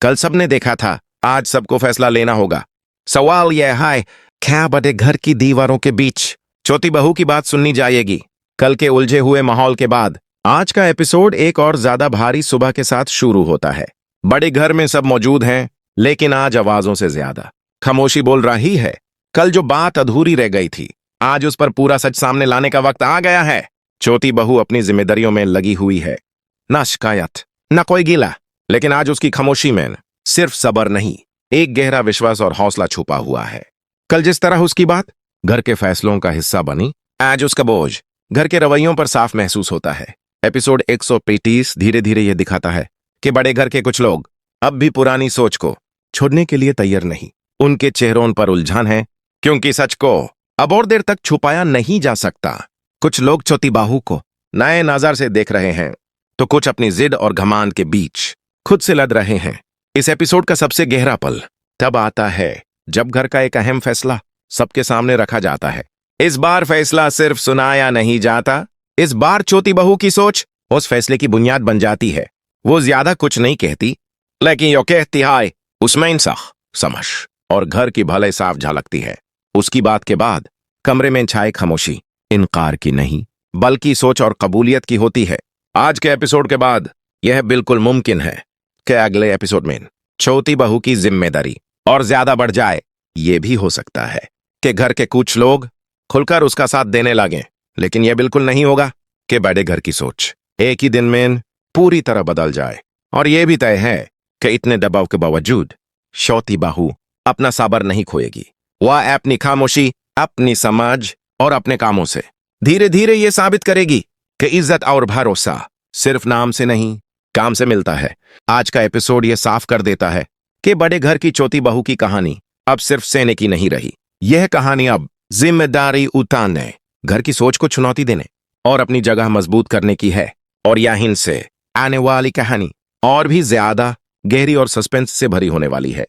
कल सबने देखा था, आज सबको फैसला लेना होगा। सवाल यह है, क्या बड़े घर की दीवारों के बीच छोटी बहू की बात सुननी जाएगी? कल के उलझे हुए माहौल के बाद आज का एपिसोड एक और ज्यादा भारी सुबह के साथ शुरू होता है। बड़े घर में सब मौजूद हैं, लेकिन आज आवाजों से ज्यादा खामोशी बोल रही है। कल जो बात अधूरी रह गई थी, आज उस पर पूरा सच सामने लाने का वक्त आ गया है। छोटी बहू अपनी जिम्मेदारियों में लगी हुई है, ना शिकायत ना कोई गिला, लेकिन आज उसकी खामोशी में सिर्फ सब्र नहीं, एक गहरा विश्वास और हौसला छुपा हुआ है। कल जिस तरह उसकी बात घर के फैसलों का हिस्सा बनी, आज उसका बोझ घर के रवैयों पर साफ महसूस होता है। एपिसोड 135 धीरे धीरे यह दिखाता है कि बड़े घर के कुछ लोग अब भी पुरानी सोच को छोड़ने के लिए तैयार नहीं। उनके चेहरों पर उलझन है, क्योंकि सच को अब और देर तक छुपाया नहीं जा सकता। कुछ लोग छोटी बहू को नए नजर से देख रहे हैं, तो कुछ अपनी जिद और घमांड के बीच खुद से लड़ रहे हैं। इस एपिसोड का सबसे गहरा पल तब आता है जब घर का एक अहम फैसला सबके सामने रखा जाता है। इस बार फैसला सिर्फ सुनाया नहीं जाता, इस बार छोटी बहू की सोच उस फैसले की बुनियाद बन जाती है। वो ज्यादा कुछ नहीं कहती, लेकिन यो कहती है उसमें इंसाफ, समझ और घर की भले साफ झलकती है। उसकी बात के बाद कमरे में छाए खामोशी इनकार की नहीं, बल्कि सोच और कबूलियत की होती है। आज के एपिसोड के बाद यह बिल्कुल मुमकिन है कि अगले एपिसोड में छोटी बहू की जिम्मेदारी और ज्यादा बढ़ जाए। यह भी हो सकता है कि घर के कुछ लोग खुलकर उसका साथ देने लगे, लेकिन यह बिल्कुल नहीं होगा कि बड़े घर की सोच एक ही दिन में पूरी तरह बदल जाए। और यह भी तय है कि इतने दबाव के बावजूद छोटी बहू अपना सब्र नहीं खोएगी। वह अपनी खामोशी, अपनी समझ और अपने कामों से धीरे धीरे यह साबित करेगी कि इज्जत और भरोसा सिर्फ नाम से नहीं, काम से मिलता है। आज का एपिसोड यह साफ कर देता है कि बड़े घर की छोटी बहू की कहानी अब सिर्फ सहने की नहीं रही। यह कहानी अब जिम्मेदारी उतारने, घर की सोच को चुनौती देने और अपनी जगह मजबूत करने की है। और यहीं से आने वाली कहानी और भी ज्यादा गहरी और सस्पेंस से भरी होने वाली है।